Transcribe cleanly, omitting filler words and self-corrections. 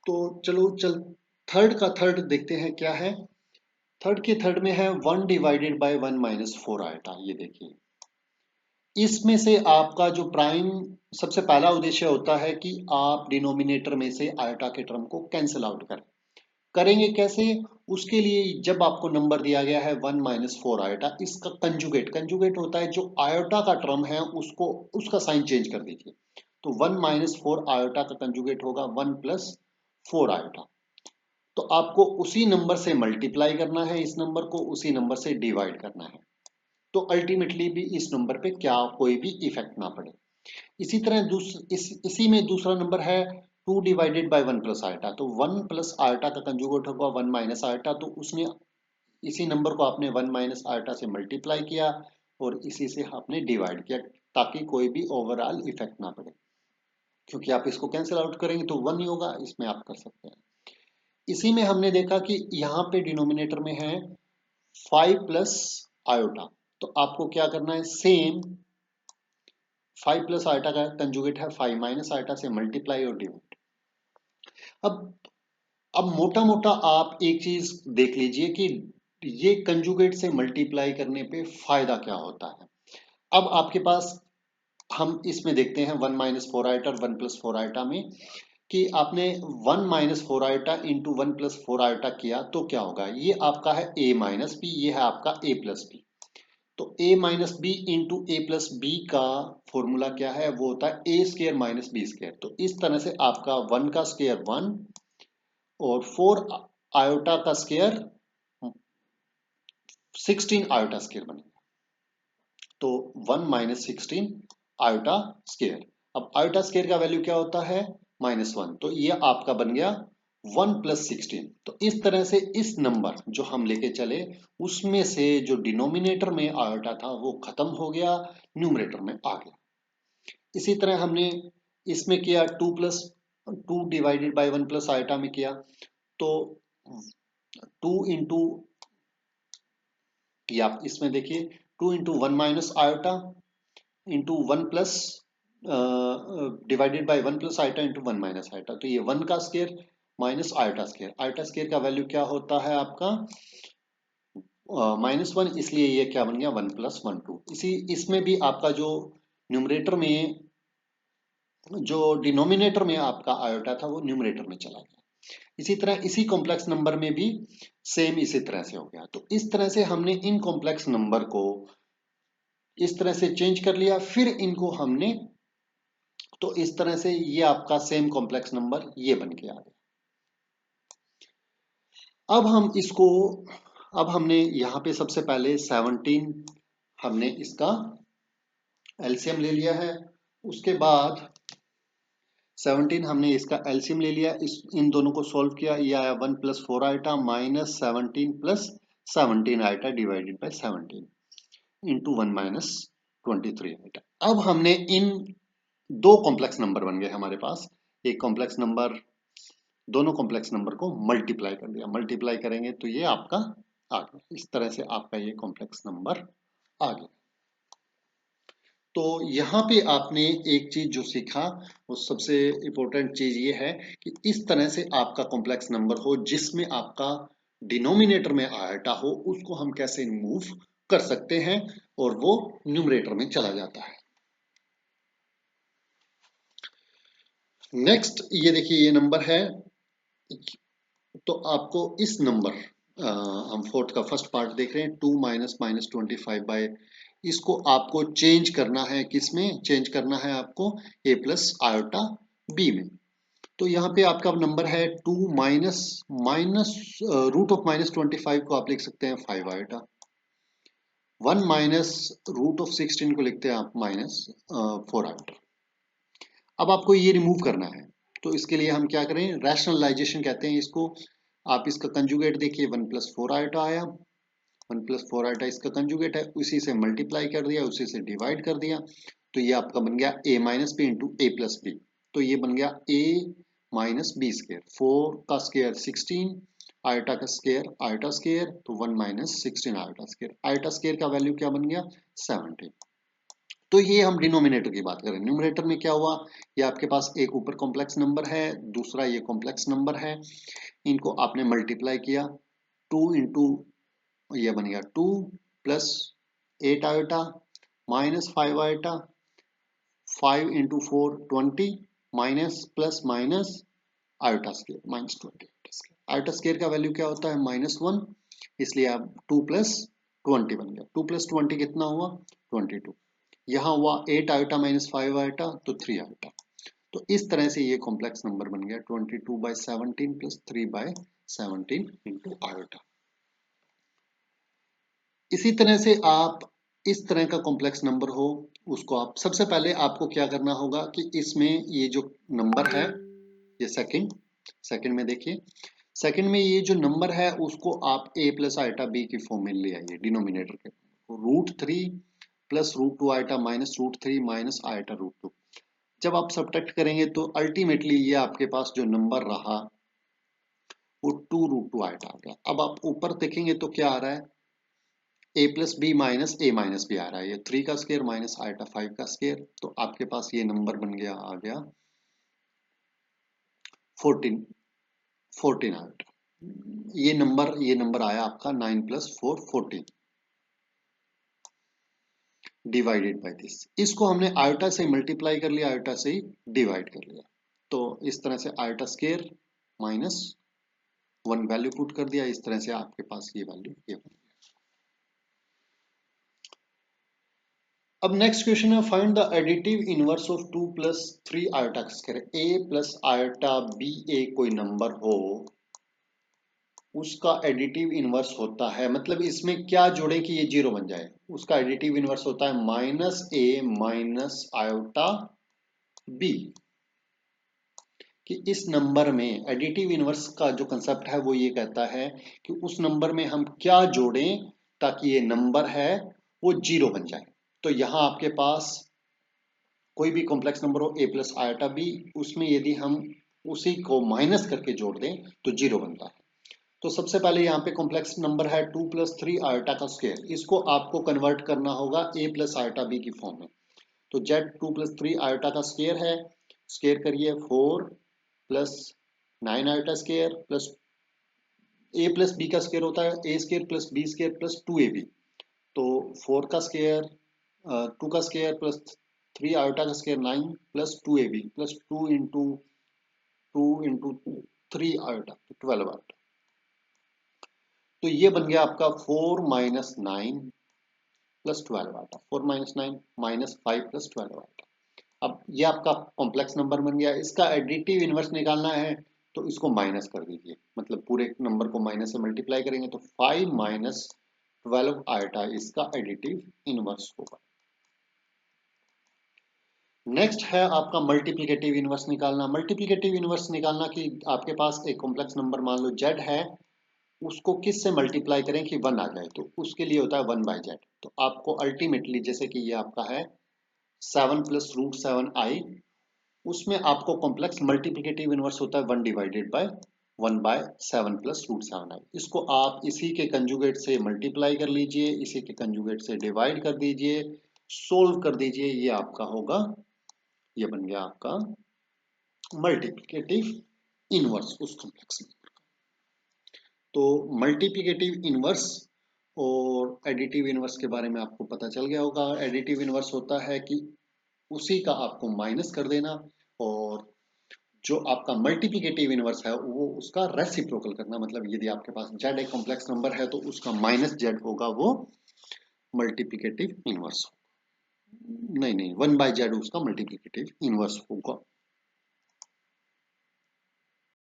तो चल थर्ड का थर्ड देखते हैं क्या है। थर्ड के थर्ड में है 1 डिवाइडेड बाय 1 माइनस 4 आयोटा। ये देखिए, इसमें से आपका जो प्राइम सबसे पहला उद्देश्य होता है कि आप डिनोमिनेटर में से आयोटा के टर्म को कैंसिल आउट करें। करेंगे कैसे? उसके लिए जब आपको नंबर दिया गया है 1 माइनस 4 आयोटा, इसका कंजुगेट कंजुगेट होता है जो आयोटा का टर्म है उसको उसका साइन चेंज कर दीजिए। तो 1 माइनस 4 आयोटा का कंजुगेट होगा 1 प्लस 4 आयोटा। तो आपको उसी नंबर से मल्टीप्लाई करना है, इस नंबर को उसी नंबर से डिवाइड करना है, तो अल्टीमेटली भी इस नंबर पे क्या कोई भी इफेक्ट ना पड़े। इसी तरह इसी में दूसरा नंबर है 2 डिवाइडेड बाय 1 प्लस आयोटा। तो 1 प्लस आयोटा का कंजुगेट होगा 1 माइनस आयोटा। तो उसने इसी नंबर को आपने 1 माइनस आयोटा से मल्टीप्लाई किया और इसी से आपने डिवाइड किया, ताकि कोई भी ओवरऑल इफेक्ट ना पड़े। क्योंकि आप इसको कैंसिल आउट करेंगे तो 1 ही होगा, इसमें आप कर सकते हैं। इसी में हमने देखा कि यहाँ पे डिनोमिनेटर में है 5 प्लस आयोटा। तो आपको क्या करना है, सेम 5 प्लस आयोटा का कंजुगेट है 5 माइनस आयोटा से मल्टीप्लाई और डिवाइड। अब अब मोटा मोटा आप एक चीज देख लीजिए कि ये कंजुगेट से मल्टीप्लाई करने पे फायदा क्या होता है। अब आपके पास हम इसमें देखते हैं 1 माइनस 4 आयोटा और 1 प्लस 4 आयोटा में कि आपने 1 minus 4 iota into 1 plus 4 iota किया तो क्या होगा, ये आपका है a माइनस बी, ये है आपका a प्लस बी। तो a minus B into A plus B का फॉर्मूला क्या है, वो होता है A square minus B square. तो इस तरह से आपका 1 का स्केयर 1 और 4 आयोटा का स्केयर 16 आयोटा स्केयर बनेगा। तो 1 माइनस 16 आयोटा स्केयर। अब आयोटा स्केयर का वैल्यू क्या होता है, -1। तो ये आपका बन गया 1 प्लस 16। तो इस तरह से इस नंबर जो हम लेके चले उसमें से जो डिनोमिनेटर में आयोटा था वो खत्म हो गया, न्यूमरेटर में आ गया। इसी तरह हमने इसमें किया 2 डिवाइडेड बाय 1 प्लस आयोटा में किया। तो 2 इंटू, या आप इसमें देखिए 2 into 1 minus iota into 1 plus divided by 1 plus iota into 1 minus iota. तो ये 1 का square minus iota square. Iota square का वैल्यू क्या होता है आपका -1, इसलिए ये क्या बन गया 1 प्लस 1 2। इसी इसमें भी आपका जो न्यूमरेटर में जो डिनोमिनेटर में आपका आयोटा था वो न्यूमरेटर में चला गया। इसी तरह इसी कॉम्प्लेक्स नंबर में भी सेम इसी तरह से हो गया। तो इस तरह से हमने इन कॉम्प्लेक्स नंबर को इस तरह से चेंज कर लिया, फिर इनको हमने, तो इस तरह से ये आपका सेम कॉम्प्लेक्स नंबर ये बन के आ गया। अब हम इसको, अब हमने यहाँ पे सबसे पहले 17 हमने इसका एलसीएम ले लिया है। उसके बाद 17 हमने इसका एलसीएम ले लिया, इस इन दोनों को सॉल्व किया, ये आया 1 plus 4 iota minus 17 plus 17 iota divided by 17 into 1 minus 23 iota. अब हमने इन दो कॉम्प्लेक्स नंबर बन गए हमारे पास, एक कॉम्प्लेक्स नंबर, दोनों कॉम्प्लेक्स नंबर को मल्टीप्लाई कर दिया, मल्टीप्लाई करेंगे तो ये आपका आ गया। इस तरह से आपका ये कॉम्प्लेक्स नंबर आ गया। तो यहाँ पे आपने एक चीज जो सीखा वो सबसे इम्पोर्टेंट चीज ये है कि इस तरह से आपका कॉम्प्लेक्स नंबर हो जिसमें आपका डिनोमिनेटर में आयोटा हो, उसको हम कैसे मूव कर सकते हैं और वो न्यूमरेटर में चला जाता है। नेक्स्ट ये देखिए, ये नंबर है, तो आपको इस नंबर, हम फोर्थ का फर्स्ट पार्ट देख रहे हैं, 2 माइनस माइनस 25 बाय, इसको आपको चेंज करना है, किसमें चेंज करना है आपको, a प्लस आयोटा b में। तो यहाँ पे आपका नंबर है 2 माइनस माइनस रूट ऑफ -25 को आप लिख सकते हैं 5 आयोटा, 1 माइनस रूट ऑफ 16 को लिखते हैं आप -4 आयोटा। अब आपको ये रिमूव करना है, तो इसके लिए हम क्या करें, रैशनलाइजेशन कहते हैं इसको। आप इसका कंजुगेट देखिए, 1 प्लस 4 आयोटा आया, 1 प्लस 4 आयोटा इसका कंजुगेट है, उसी से मल्टीप्लाई कर दिया, उसी से डिवाइड कर दिया। तो ये आपका बन गया a minus B into A plus B. तो ये बन गया a माइनस बी स्केयर, 4 का स्केयर 16 आयोटा का स्केयर आयोटा स्केयर, तो 1 minus 16 iota square. Iota square का वैल्यू क्या बन गया 17। तो ये हम डिनोमिनेटर की बात करें। न्यूमरेटर में क्या हुआ, ये आपके पास एक ऊपर कॉम्प्लेक्स नंबर है, दूसरा ये कॉम्प्लेक्स नंबर है, इनको आपने मल्टीप्लाई किया, 2 इंटू ये बन गया 2 plus 8 iota minus 5 iota, 5 into 4 20 minus plus minus iota square minus 20 iota square का वैल्यू क्या होता है -1, इसलिए आप 2 प्लस 20 बन गया। 2 प्लस 20 कितना हुआ 22। यहाँ हुआ 8 आयोटा माइनस 5 आयोटा तो 3 आयोटा। तो इस तरह से ये कॉम्प्लेक्स नंबर बन गया 22/17 प्लस 3/17 इंटू आयोटा। इसी तरह से आप इस तरह का कॉम्प्लेक्स नंबर हो उसको आप सबसे पहले आपको क्या करना होगा कि इसमें ये जो नंबर है ये सेकंड में देखिए, सेकंड में ये जो नंबर है उसको आप a प्लस आइटा b की फॉर्म में ले आइए डिनोमिनेटर के, √3 plus √2 iota minus √3 minus iota √2। जब आप सब्ट्रैक्ट करेंगे तो अल्टीमेटली ये आपके पास जो नंबर रहा वो 2√2 आइटा आ गया। अब आप ऊपर देखेंगे तो क्या आ रहा है, a plus B minus a minus B आ रहा है, ये 3 का स्क्वायर माइनस आइटा 5 का स्क्वायर, तो आपके पास ये नंबर बन गया आ गया 14 आइटा। ये नंबर आया आपका 9 प्लस 4 14 डिवाइडेड बाय दिस। इसको हमने आयोटा से मल्टीप्लाई कर लिया, आयोटा से ही डिवाइड कर लिया। तो इस तरह से iota square minus 1 value put कर दिया, इस तरह से आपके पास ये वैल्यू ये बन गया। अब नेक्स्ट क्वेश्चन है find the additive inverse of 2 plus 3 iota square. a plus iota B A कोई नंबर हो उसका एडिटिव इनवर्स होता है, मतलब इसमें क्या जोड़े कि ये 0 बन जाए, उसका एडिटिव इनवर्स होता है -a माइनस आयोटा b। कि इस नंबर में एडिटिव इनवर्स का जो कंसेप्ट है वो ये कहता है कि उस नंबर में हम क्या जोड़ें ताकि ये नंबर है वो 0 बन जाए। तो यहां आपके पास कोई भी कॉम्प्लेक्स नंबर हो a प्लस आयोटा b, उसमें यदि हम उसी को माइनस करके जोड़ दें तो 0 बनता है। तो सबसे पहले यहाँ पे कॉम्प्लेक्स नंबर है 2 प्लस 3 आयोटा का स्क्वायर, इसको आपको कन्वर्ट करना होगा a प्लस आयोटा b की फॉर्म में। तो z 2 प्लस 3 आयोटा का स्क्वायर है, स्क्वायर करिए 4 plus 9 iota square plus a plus b का स्क्वायर होता है a square plus b square plus 2ab। तो 4 का स्क्वायर 2 का स्क्वायर प्लस 3 आयोटा का square 9 plus 2ab plus 2 into 3 iota 12 iota. तो ये बन गया आपका 4 माइनस 9 प्लस 12 आटा, 4 माइनस 9 माइनस 5 प्लस 12 आटा। अब ये आपका कॉम्प्लेक्स नंबर बन गया, इसका एडिटिव इनवर्स निकालना है तो इसको माइनस कर दीजिए, मतलब पूरे नंबर को माइनस से मल्टीप्लाई करेंगे तो 5 माइनस 12 आटा इसका एडिटिव इनवर्स होगा। नेक्स्ट है आपका मल्टीप्लिकेटिव इनवर्स निकालना। मल्टीप्लिकेटिव इनवर्स निकालना कि आपके पास एक कॉम्प्लेक्स नंबर मान लो z है, उसको किस से मल्टीप्लाई करें कि 1 आ जाए, तो उसके लिए होता है 1/z। तो आपको अल्टीमेटली जैसे कि ये आपका है 7 प्लस √7i, उसमें आपको कॉम्प्लेक्स मल्टीप्लिकेटिव इनवर्स होता है 1 डिवाइडेड बाय 1/7 प्लस √7i। इसको आप इसी के कंजुगेट से मल्टीप्लाई कर लीजिए, इसी के कंजुगेट से डिवाइड कर दीजिए, सोल्व कर दीजिए, ये आपका होगा, ये बन गया आपका मल्टीप्लिकेटिव इनवर्स उस कॉम्प्लेक्स में। तो मल्टीप्लिकेटिव इनवर्स और एडिटिव इनवर्स के बारे में आपको पता चल गया होगा। एडिटिव इनवर्स होता है कि उसी का आपको माइनस कर देना, और जो आपका मल्टीप्लिकेटिव इनवर्स है वो उसका रेसिप्रोकल करना, मतलब यदि आपके पास z एक कॉम्प्लेक्स नंबर है तो उसका -z होगा वो मल्टीप्लिकेटिव इनवर्स। नहीं 1/z उसका मल्टीप्लिकेटिव इनवर्स होगा।